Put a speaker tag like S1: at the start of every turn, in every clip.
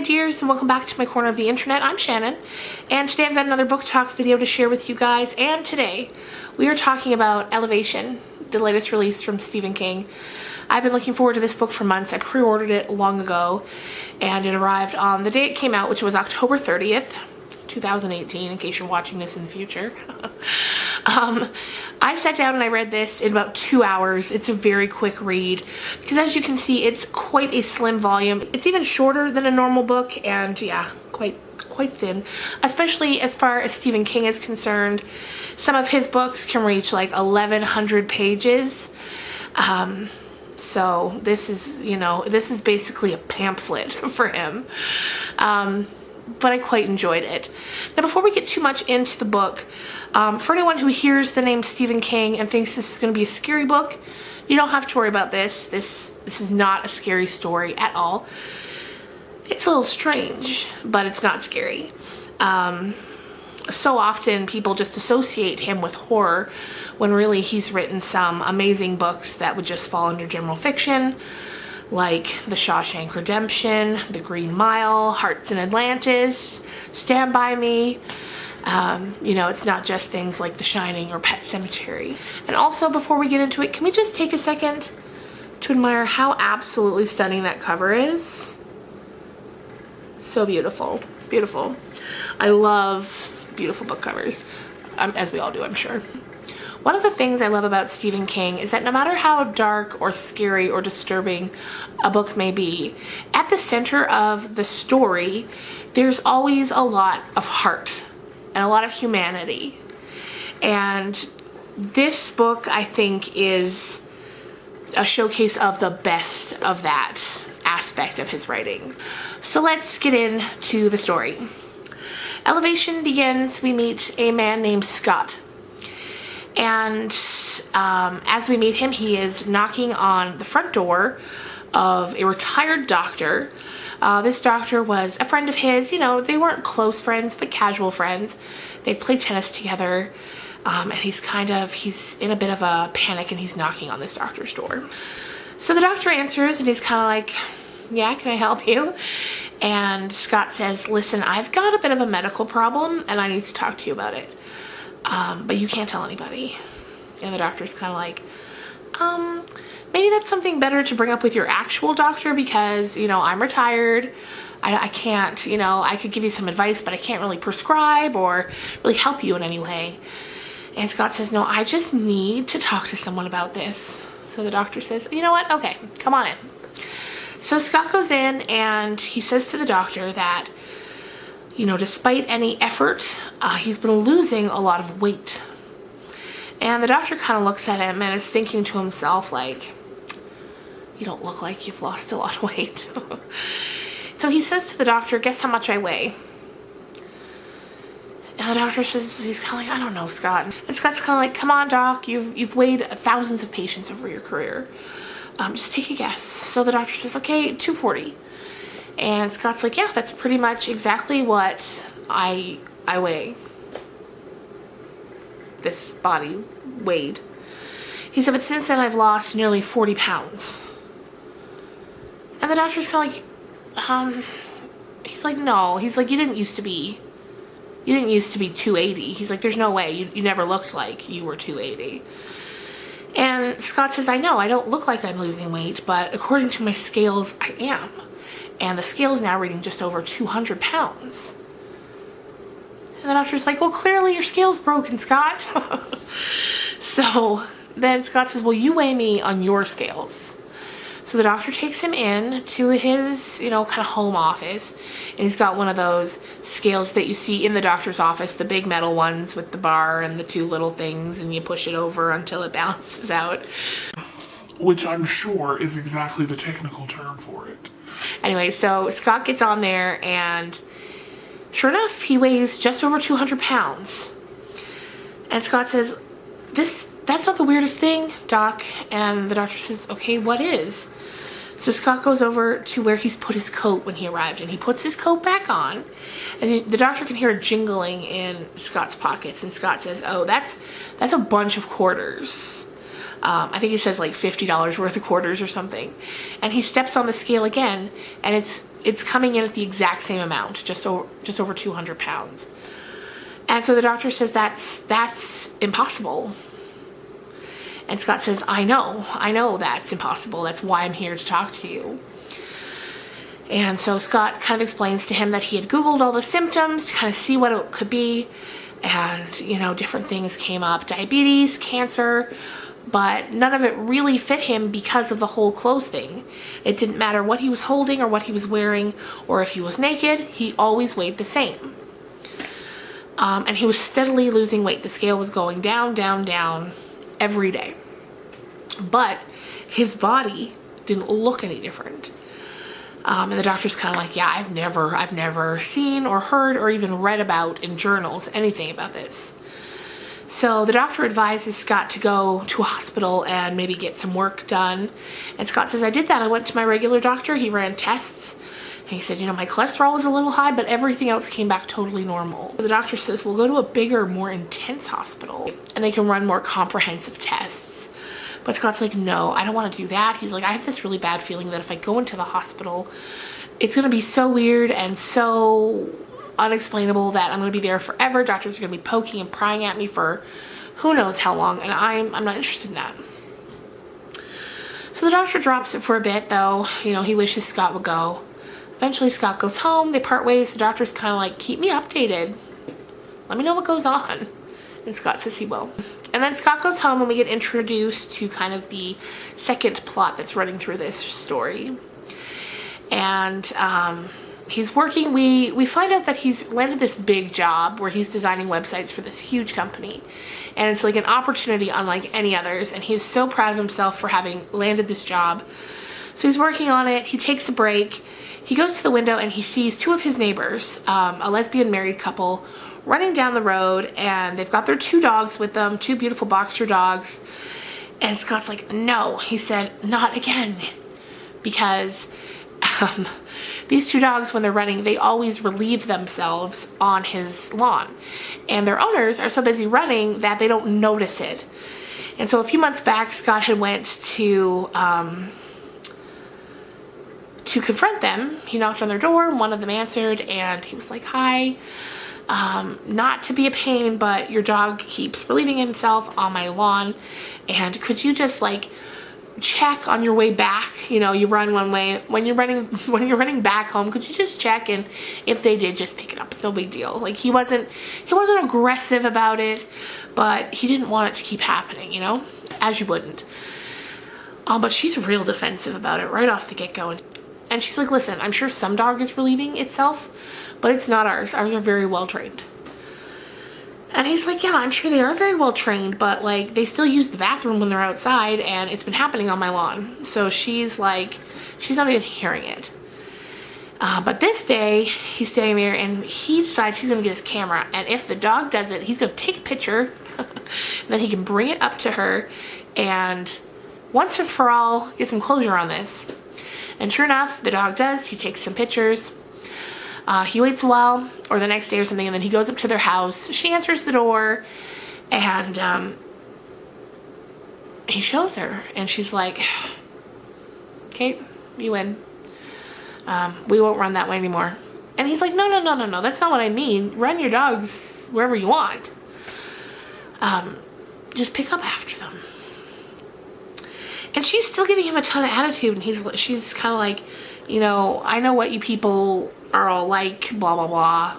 S1: dears, and welcome back to my corner of the internet. I'm Shannon, and today I've got another book talk video to share with you guys, and today we are talking about Elevation, the latest release from Stephen King. I've been looking forward to this book for months. I pre-ordered it long ago, and it arrived on the day it came out, which was October 30th, 2018, in case you're watching this in the future. I sat down and I read this in about 2 hours. It's a very quick read because, as you can see, it's quite a slim volume. It's even shorter than a normal book, and yeah, quite thin, especially as far as Stephen King is concerned. Some of his books can reach like 1,100 pages. So this is, this is basically a pamphlet for him. But I quite enjoyed it. Now, before we get too much into the book, for anyone who hears the name Stephen King and thinks this is going to be a scary book, you don't have to worry about this. This is not a scary story at all. It's a little strange, but it's not scary. So often people just associate him with horror when really he's written some amazing books that would just fall under general fiction, like The Shawshank Redemption, The Green Mile, Hearts in Atlantis, Stand By Me. It's not just things like The Shining or Pet Sematary. And also, before we get into it, can we just take a second to admire how absolutely stunning that cover is? So beautiful. Beautiful. I love beautiful book covers, as we all do, I'm sure. One of the things I love about Stephen King is that no matter how dark or scary or disturbing a book may be, at the center of the story, there's always a lot of heart and a lot of humanity. And this book, I think, is a showcase of the best of that aspect of his writing. So let's get into the story. Elevation begins, we meet a man named Scott. And as we meet him, he is knocking on the front door of a retired doctor. This doctor was a friend of his. They weren't close friends, but casual friends. They played tennis together, and he's in a bit of a panic, and he's knocking on this doctor's door. So the doctor answers, and he's kind of like, yeah, can I help you? And Scott says, listen, I've got a bit of a medical problem, and I need to talk to you about it. But you can't tell anybody. And the doctor's kind of like, maybe that's something better to bring up with your actual doctor, because, I'm retired. I can't, I could give you some advice, but I can't really prescribe or really help you in any way. And Scott says, no, I just need to talk to someone about this. So the doctor says, you know what? Okay, come on in. So Scott goes in and he says to the doctor that, despite any effort, he's been losing a lot of weight. And the doctor kind of looks at him and is thinking to himself, like, you don't look like you've lost a lot of weight. So he says to the doctor, guess how much I weigh? And the doctor says, he's kind of like, I don't know, Scott. And Scott's kind of like, come on, doc, you've weighed thousands of patients over your career. Just take a guess. So the doctor says, okay, 240. And Scott's like, yeah, that's pretty much exactly what I weigh. This body weighed. He said, but since then I've lost nearly 40 pounds. And the doctor's kind of like, he's like, no. He's like, you didn't used to be 280. He's like, there's no way. You never looked like you were 280. And Scott says, I know, I don't look like I'm losing weight, but according to my scales, I am. And the scale is now reading just over 200 pounds. And the doctor's like, well, clearly your scale's broken, Scott. So then Scott says, well, you weigh me on your scales. So the doctor takes him in to his, kind of home office. And he's got one of those scales that you see in the doctor's office, the big metal ones with the bar and the two little things, and you push it over until it balances out.
S2: Which I'm sure is exactly the technical term for it.
S1: Anyway, so Scott gets on there, and sure enough, he weighs just over 200 pounds. And Scott says, that's not the weirdest thing, Doc. And the doctor says, okay, what is? So Scott goes over to where he's put his coat when he arrived, and he puts his coat back on, and the doctor can hear a jingling in Scott's pockets, and Scott says, oh, that's a bunch of quarters. I think he says like $50 worth of quarters or something. And he steps on the scale again, and it's coming in at the exact same amount, just over 200 pounds. And so the doctor says that's impossible. And Scott says, I know that's impossible. That's why I'm here to talk to you. And so Scott kind of explains to him that he had Googled all the symptoms to kind of see what it could be. And, you know, different things came up, diabetes, cancer, but none of it really fit him because of the whole clothes thing. It didn't matter what he was holding or what he was wearing, or if he was naked, he always weighed the same. And he was steadily losing weight. The scale was going down, down, down every day. But his body didn't look any different. And the doctor's kind of like, yeah, I've never seen or heard or even read about in journals anything about this. So the doctor advises Scott to go to a hospital and maybe get some work done. And Scott says, I did that. I went to my regular doctor. He ran tests. And he said, you know, my cholesterol was a little high, but everything else came back totally normal. The doctor says, we'll go to a bigger, more intense hospital, and they can run more comprehensive tests. But Scott's like, no, I don't want to do that. He's like, I have this really bad feeling that if I go into the hospital, it's going to be so weird and so unexplainable that I'm going to be there forever. Doctors are going to be poking and prying at me for who knows how long, and I'm not interested in that. So the doctor drops it for a bit, though. You know, he wishes Scott would go. Eventually, Scott goes home. They part ways. The doctor's kind of like, keep me updated. Let me know what goes on. And Scott says he will. And then Scott goes home, and we get introduced to kind of the second plot that's running through this story. And he's working. We find out that he's landed this big job where he's designing websites for this huge company. And it's like an opportunity unlike any others. And he's so proud of himself for having landed this job. So he's working on it. He takes a break. He goes to the window and he sees two of his neighbors, a lesbian married couple, running down the road, and they've got their two dogs with them, two beautiful boxer dogs. And Scott's like, no, he said, not again. Because these two dogs, when they're running, they always relieve themselves on his lawn. And their owners are so busy running that they don't notice it. And so a few months back, Scott had went to confront them. He knocked on their door, and one of them answered, and he was like, hi. Not to be a pain, but your dog keeps relieving himself on my lawn, and could you just like check on your way back? You know, you run one way. When you're running back home, could you just check, and if they did, just pick it up. It's no big deal. Like he wasn't aggressive about it, but he didn't want it to keep happening, you know, as you wouldn't. But she's real defensive about it right off the get-go. And she's like, listen, I'm sure some dog is relieving itself, but it's not ours. Ours are very well trained. And he's like, yeah, I'm sure they are very well trained, but like they still use the bathroom when they're outside, and it's been happening on my lawn. So she's like, she's not even hearing it. But this day, he's standing there and he decides he's going to get his camera. And if the dog does it, he's going to take a picture. And then he can bring it up to her and once and for all get some closure on this. And sure enough, the dog does. He takes some pictures. He waits a while, or the next day or something, and then he goes up to their house. She answers the door, and he shows her. And she's like, Kate, you win. We won't run that way anymore. And he's like, no, that's not what I mean. Run your dogs wherever you want. Just pick up after them. And she's still giving him a ton of attitude, and she's kind of like, you know, I know what you people are all like, blah, blah, blah.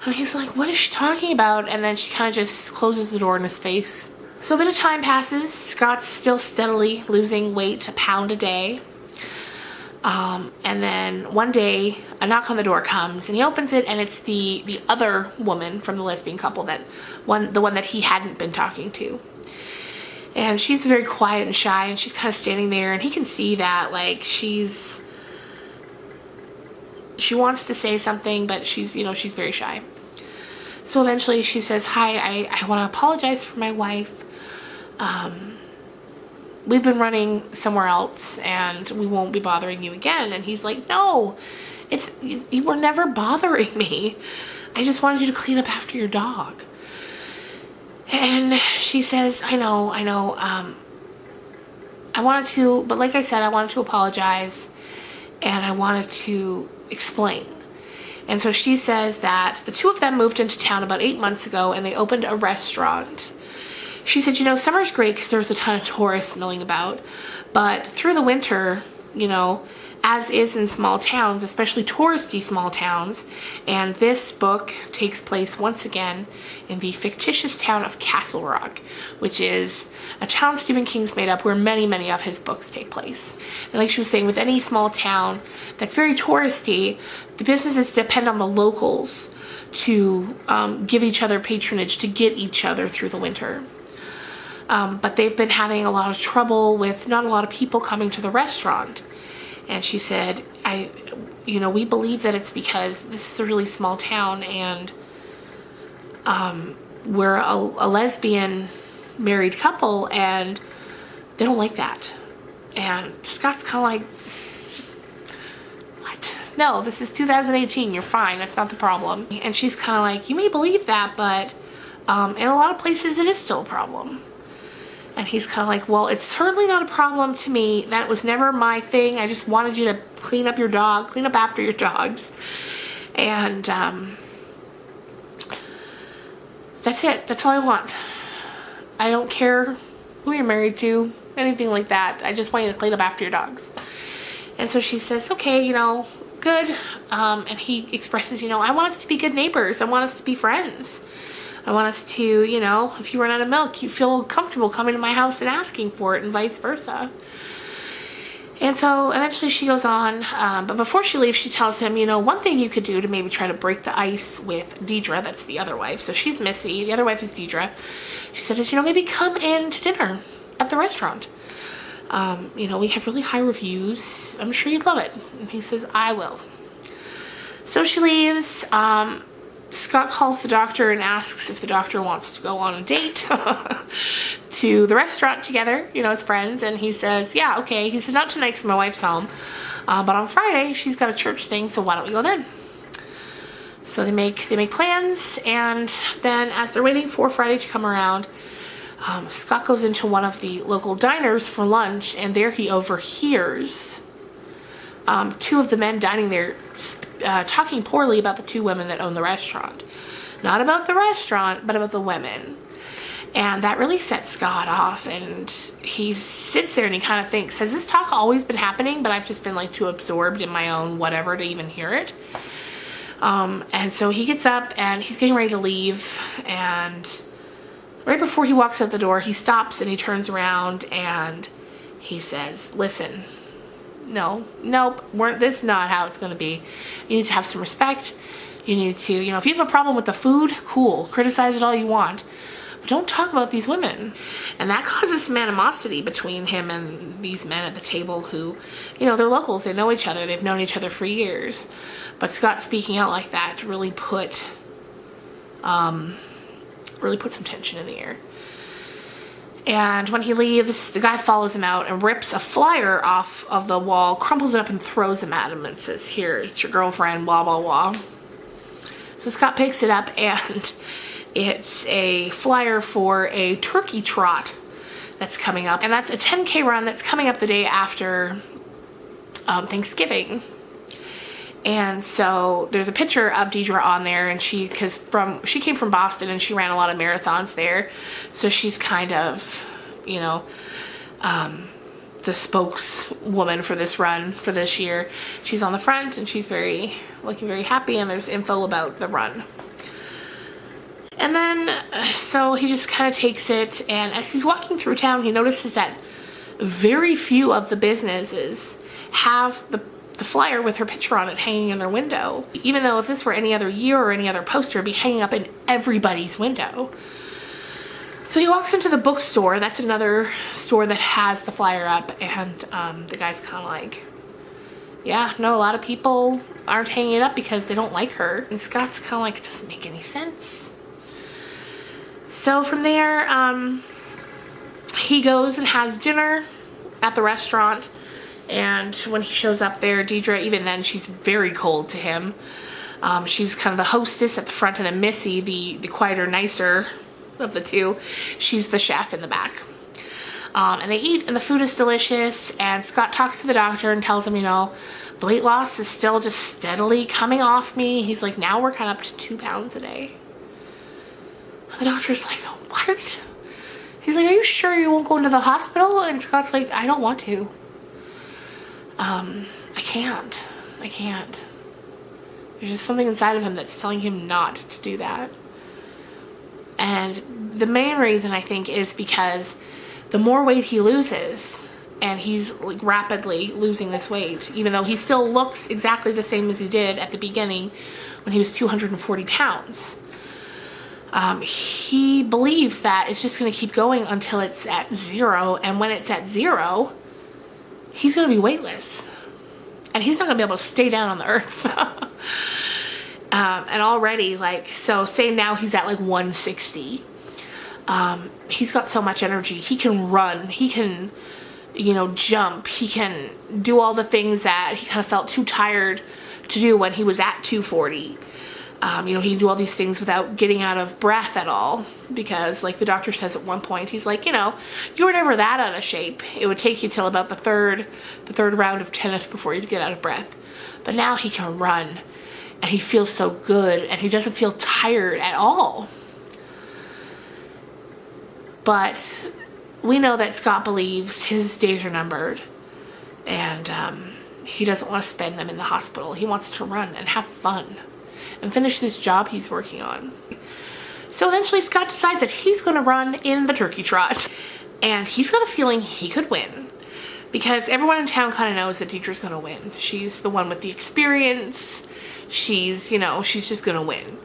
S1: And he's like, what is she talking about? And then she kind of just closes the door in his face. So a bit of time passes. Scott's still steadily losing weight, a pound a day. And then one day, a knock on the door comes, and he opens it, and it's the other woman from the lesbian couple, the one that he hadn't been talking to. And she's very quiet and shy, and she's kind of standing there, and he can see that, like, she wants to say something, but she's very shy. So eventually she says, hi, I want to apologize for my wife. We've been running somewhere else, and we won't be bothering you again. And he's like, no, you were never bothering me. I just wanted you to clean up after your dog. And she says, I know, but like I said, I wanted to apologize and I wanted to explain. And so she says that the two of them moved into town about 8 months ago and they opened a restaurant. She said, summer's great because there's a ton of tourists milling about, but through the winter, as is in small towns, especially touristy small towns, and this book takes place once again in the fictitious town of Castle Rock, which is a town Stephen King's made up where many, many of his books take place. And like she was saying, with any small town that's very touristy, the businesses depend on the locals to give each other patronage, to get each other through the winter. But they've been having a lot of trouble with not a lot of people coming to the restaurant. And she said, we believe that it's because this is a really small town and we're a lesbian married couple and they don't like that. And Scott's kind of like, what? No, this is 2018. You're fine. That's not the problem. And she's kind of like, you may believe that, but in a lot of places it is still a problem. And he's kind of like, well, it's certainly not a problem to me. That was never my thing. I just wanted you to clean up after your dogs. And that's it. That's all I want. I don't care who you're married to, anything like that. I just want you to clean up after your dogs. And so she says, okay, good. And he expresses, I want us to be good neighbors. I want us to be friends. I want us to, if you run out of milk, you feel comfortable coming to my house and asking for it and vice versa. And so eventually she goes on, but before she leaves, she tells him, one thing you could do to maybe try to break the ice with Deidre, that's the other wife. So she's Missy, the other wife is Deidre. She said, maybe come in to dinner at the restaurant. We have really high reviews. I'm sure you'd love it. And he says, I will. So she leaves. Scott calls the doctor and asks if the doctor wants to go on a date to the restaurant together, as friends. And he says, yeah, okay. He said, not tonight because my wife's home. But on Friday, she's got a church thing, so why don't we go then? So they make plans. And then as they're waiting for Friday to come around, Scott goes into one of the local diners for lunch. And there he overhears two of the men dining there talking poorly about the two women that own the restaurant. Not about the restaurant, but about the women. And that really sets Scott off, and he sits there and he kind of thinks, has this talk always been happening, but I've just been like too absorbed in my own whatever to even hear it? And so he gets up and he's getting ready to leave, and right before he walks out the door, he stops and he turns around and he says, listen, nope, this is not how it's going to be. You need to have some respect. You need to, if you have a problem with the food, cool, criticize it all you want. But don't talk about these women. And that causes some animosity between him and these men at the table who, they're locals, they know each other, they've known each other for years. But Scott speaking out like that really put some tension in the air. And when he leaves, the guy follows him out and rips a flyer off of the wall, crumples it up and throws him at him and says, here, it's your girlfriend, blah, blah, blah. So Scott picks it up and it's a flyer for a turkey trot that's coming up. And that's a 10K run that's coming up the day after Thanksgiving. And so there's a picture of Deidre on there, and she came from Boston and she ran a lot of marathons there. So she's kind of, the spokeswoman for this run for this year. She's on the front and she's looking very happy, and there's info about the run. And then, so he just kind of takes it, and as he's walking through town, he notices that very few of the businesses have the flyer with her picture on it hanging in their window. Even though if this were any other year or any other poster, it'd be hanging up in everybody's window. So he walks into the bookstore. That's another store that has the flyer up, and the guy's kind of like, yeah, no, a lot of people aren't hanging it up because they don't like her. And Scott's kind of like, it doesn't make any sense. So from there, he goes and has dinner at the restaurant. And when he shows up there, Deidre, even then, she's very cold to him. She's kind of the hostess at the front, and then Missy, the quieter, nicer of the two, she's the chef in the back. And they eat, and the food is delicious, and Scott talks to the doctor and tells him, the weight loss is still just steadily coming off me. He's like, now we're kind of up to 2 pounds a day. The doctor's like, what? He's like, are you sure you won't go into the hospital? And Scott's like, I don't want to. I can't. There's just something inside of him that's telling him not to do that. And the main reason, I think, is because the more weight he loses, and he's like rapidly losing this weight, even though he still looks exactly the same as he did at the beginning when he was 240 pounds. He believes that it's just going to keep going until it's at 0, and when it's at 0, he's going to be weightless. And he's not going to be able to stay down on the earth. And already, so say now he's at 160. He's got so much energy. He can run. He can, jump. He can do all the things that he kind of felt too tired to do when he was at 240. He can do all these things without getting out of breath at all, because the doctor says at one point, he's like, you were never that out of shape. It would take you till about the third round of tennis before you'd get out of breath. But now he can run, and he feels so good, and he doesn't feel tired at all. But we know that Scott believes his days are numbered, and he doesn't want to spend them in the hospital. He wants to run and have fun and finish this job he's working on. So eventually Scott decides that he's going to run in the turkey trot, and he's got a feeling he could win, because everyone in town kind of knows that Deidre's going to win. She's the one with the experience. She's just going to win.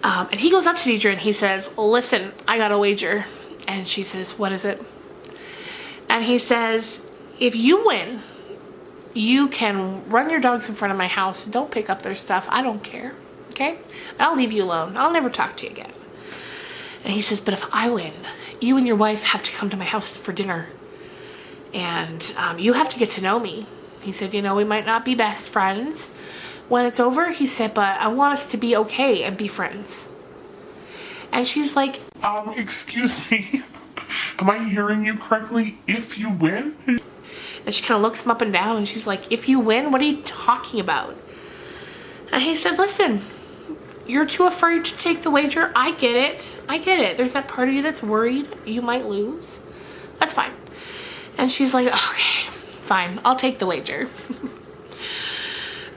S1: And he goes up to Deidre and he says, listen, I got a wager. And she says, what is it? And he says, if you win, you can run your dogs in front of my house. Don't pick up their stuff. I don't care. Okay? I'll leave you alone. I'll never talk to you again. And he says, but if I win, you and your wife have to come to my house for dinner. And you have to get to know me. He said, we might not be best friends when it's over. He said, but I want us to be okay and be friends. And she's like,
S2: excuse me, am I hearing you correctly? If you win?
S1: And she kind of looks him up and down, and she's like, if you win, what are you talking about? And he said, listen, you're too afraid to take the wager. I get it. There's that part of you that's worried you might lose. That's fine. And she's like, okay, fine, I'll take the wager.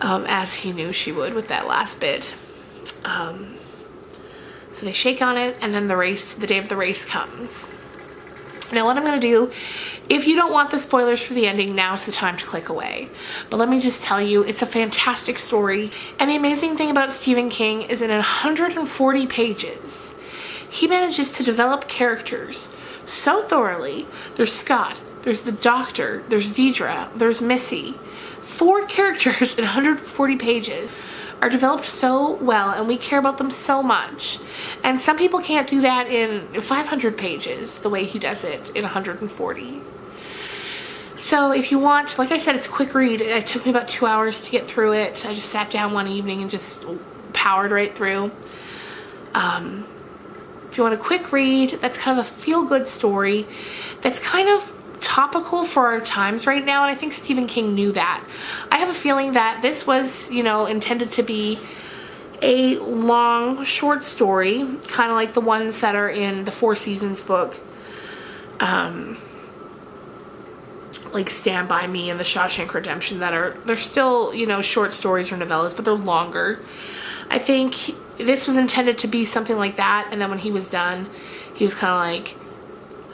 S1: As he knew she would with that last bit. So they shake on it, and then the day of the race comes. Now what I'm going to do, if you don't want the spoilers for the ending, now's the time to click away. But let me just tell you, it's a fantastic story. And the amazing thing about Stephen King is in 140 pages, he manages to develop characters so thoroughly. There's Scott, there's the doctor, there's Deidre, there's Missy. 4 characters in 140 pages are developed so well, and we care about them so much. And some people can't do that in 500 pages the way he does it in 140. So if you want, like I said, it's a quick read. It took me about 2 hours to get through it. I just sat down one evening and just powered right through. If you want a quick read, that's kind of a feel-good story that's kind of topical for our times right now, and I think Stephen King knew that. I have a feeling that this was, intended to be a long, short story, kind of like the ones that are in the Four Seasons book, like Stand By Me and The Shawshank Redemption, they're still, short stories or novellas, but they're longer. I think this was intended to be something like that, and then when he was done, he was kind of like,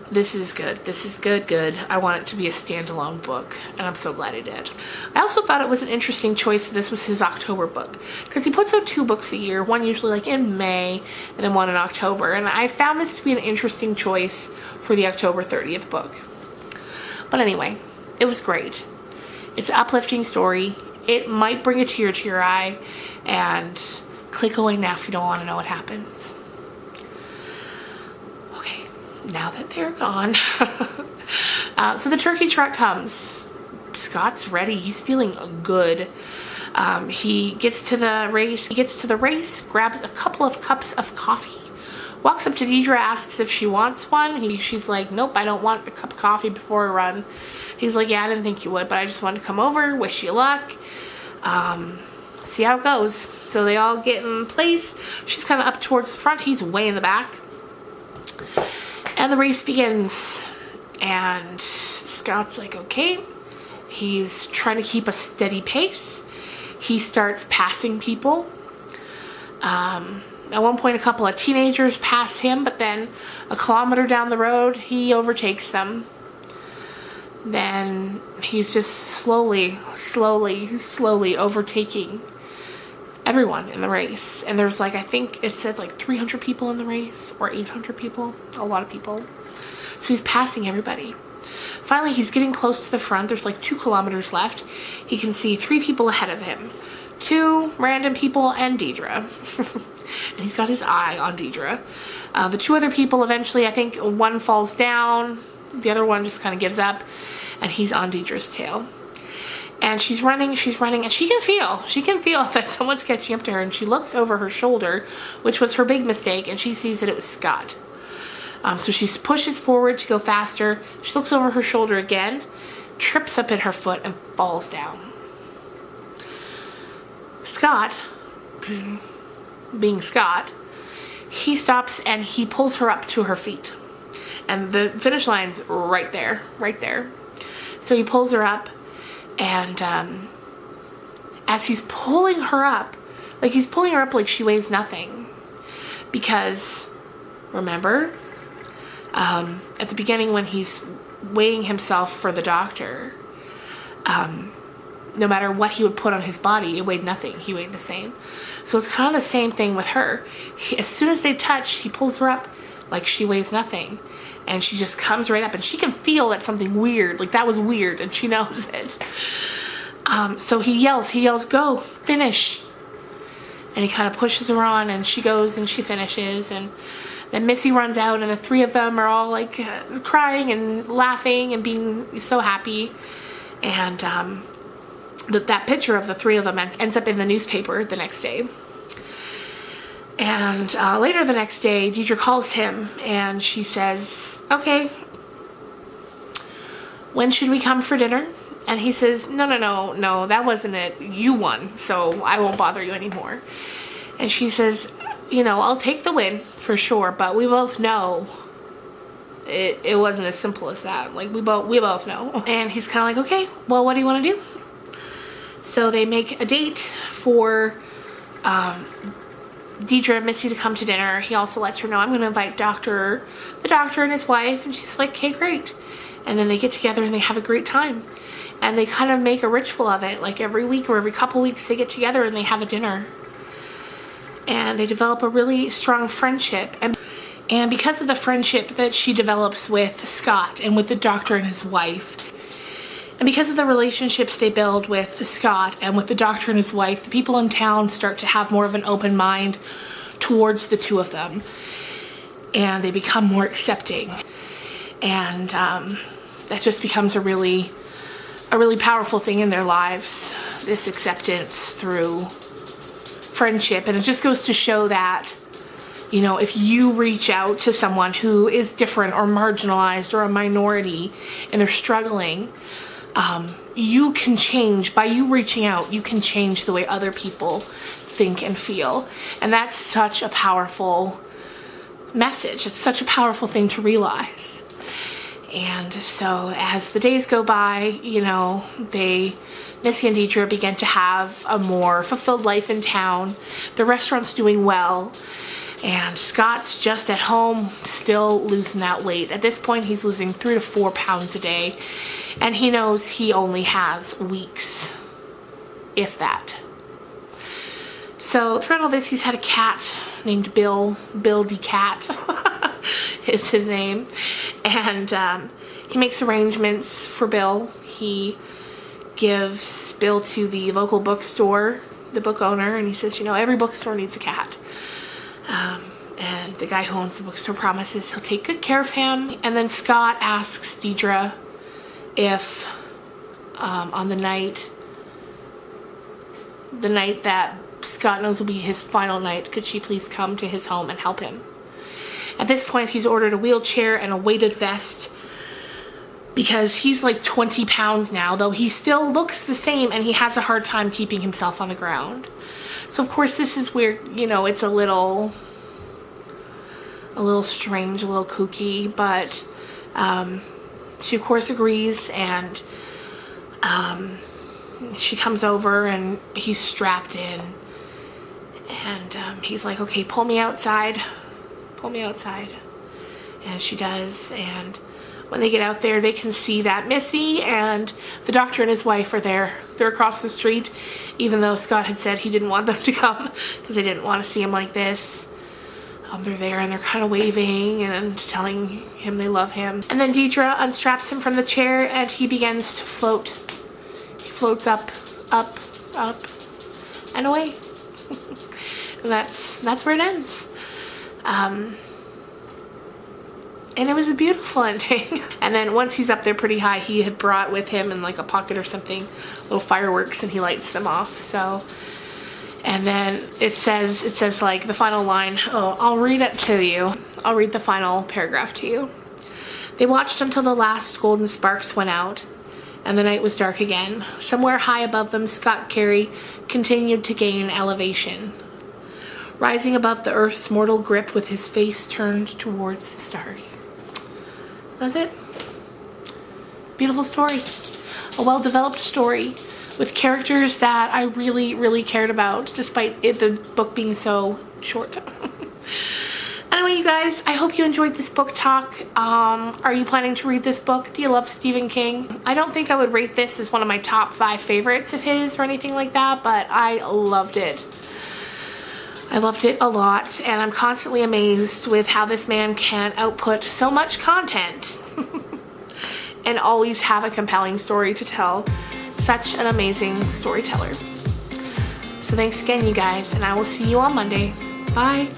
S1: this is good. I want it to be a standalone book, and I'm so glad he did. I also thought it was an interesting choice that this was his October book, because he puts out 2 books a year, one usually in May, and then one in October, and I found this to be an interesting choice for the October 30th book. But anyway, it was great. It's an uplifting story. It might bring a tear to your eye, and click away now if you don't want to know what happens. Now that they're gone. So the turkey trot comes. Scott's ready. He's feeling good. He gets to the race, grabs a couple of cups of coffee walks up to Deidre, asks if she wants one. She's like, nope, I don't want a cup of coffee before I run. He's like, yeah, I didn't think you would, but I just wanted to come over, wish you luck, see how it goes. So they all get in place. She's kind of up towards the front. He's way in the back. And the race begins. And Scott's like, okay. He's trying to keep a steady pace. He starts passing people. At one point, a couple of teenagers pass him, but then a kilometer down the road, he overtakes them. Then he's just slowly overtaking everyone in the race. And there's like, I think it said like 300 people in the race, or 800 people, a lot of people. So he's passing everybody. Finally, he's getting close to the front. There's like 2 kilometers left. He can see 3 people ahead of him. 2 random people and Deidre. And he's got his eye on Deidre. The 2 other people, eventually, I think one falls down. The other one just kind of gives up. And he's on Deidre's tail. And she's running, and she can feel that someone's catching up to her. And she looks over her shoulder, which was her big mistake, and she sees that it was Scott. So she pushes forward to go faster. She looks over her shoulder again, trips up at her foot, and falls down. Scott, being Scott, he stops and he pulls her up to her feet. And the finish line's right there. So he pulls her up, and as he's pulling her up, like she weighs nothing. Because, remember, at the beginning when he's weighing himself for the doctor, no matter what he would put on his body, it weighed nothing. He weighed the same. So it's kind of the same thing with her. As soon as they touch, he pulls her up like she weighs nothing. And she just comes right up, and she can feel that something weird, like that was weird, and she knows it. So he yells, go, finish. And he kind of pushes her on, and she goes and she finishes. And then Missy runs out, and the 3 of them are all like crying and laughing and being so happy. And that picture of the 3 of them ends up in the newspaper the next day. And later the next day, Deidre calls him, and she says, okay, when should we come for dinner? And he says, no, that wasn't it. You won, so I won't bother you anymore. And she says, I'll take the win for sure, but we both know it wasn't as simple as that. Like, we both know. And he's kind of like, okay, well, what do you want to do? So they make a date for Deidre and Missy to come to dinner. He also lets her know, I'm going to invite the doctor and his wife. And she's like, okay, great. And then they get together and they have a great time. And they kind of make a ritual of it. Like every week or every couple weeks they get together and they have a dinner. And they develop a really strong friendship. And because of the friendship that she develops with Scott and with the doctor and his wife, and because of the relationships they build with Scott and with the doctor and his wife, the people in town start to have more of an open mind towards the 2 of them. And they become more accepting. And that just becomes a really powerful thing in their lives, this acceptance through friendship. And it just goes to show that, if you reach out to someone who is different or marginalized or a minority and they're struggling, you can change. By you reaching out, you can change the way other people think and feel. And that's such a powerful message. It's such a powerful thing to realize. And so as the days go by, Missy and Deidre begin to have a more fulfilled life in town. The restaurant's doing well. And Scott's just at home, still losing that weight. At this point, he's losing 3 to 4 pounds a day. And he knows he only has weeks, if that. So throughout all this, he's had a cat named Bill. Bill D. Cat is his name. And he makes arrangements for Bill. He gives Bill to the local bookstore, the book owner, and he says, every bookstore needs a cat. And the guy who owns the bookstore promises he'll take good care of him. And then Scott asks Deidre if on the night that Scott knows will be his final night, could she please come to his home and help him? At this point, he's ordered a wheelchair and a weighted vest because he's like 20 pounds now, though he still looks the same and he has a hard time keeping himself on the ground. So of course this is where, you know, it's a little strange, a little kooky, but she of course agrees, and she comes over and he's strapped in, and he's like, okay, pull me outside, and she does. And when they get out there, they can see that Missy and the doctor and his wife are there. They're across the street, even though Scott had said he didn't want them to come because they didn't want to see him like this. They're there and they're kind of waving and telling him they love him. And then Deidre unstraps him from the chair and he begins to float. He floats up, up, up, and away. And that's where it ends. And it was a beautiful ending. And then once he's up there pretty high, he had brought with him in like a pocket or something, little fireworks, and he lights them off. So, and then it says like the final line. Oh, I'll read it to you. I'll read the final paragraph to you. They watched until the last golden sparks went out, and the night was dark again. Somewhere high above them, Scott Carey continued to gain elevation, rising above the Earth's mortal grip with his face turned towards the stars. That's it. Beautiful story. A well-developed story with characters that I really, really cared about, despite the book being so short. Anyway, you guys, I hope you enjoyed this book talk. Are you planning to read this book? Do you love Stephen King? I don't think I would rate this as one of my top 5 favorites of his or anything like that, but I loved it. I loved it a lot, and I'm constantly amazed with how this man can output so much content and always have a compelling story to tell. Such an amazing storyteller. So thanks again, you guys, and I will see you on Monday. Bye.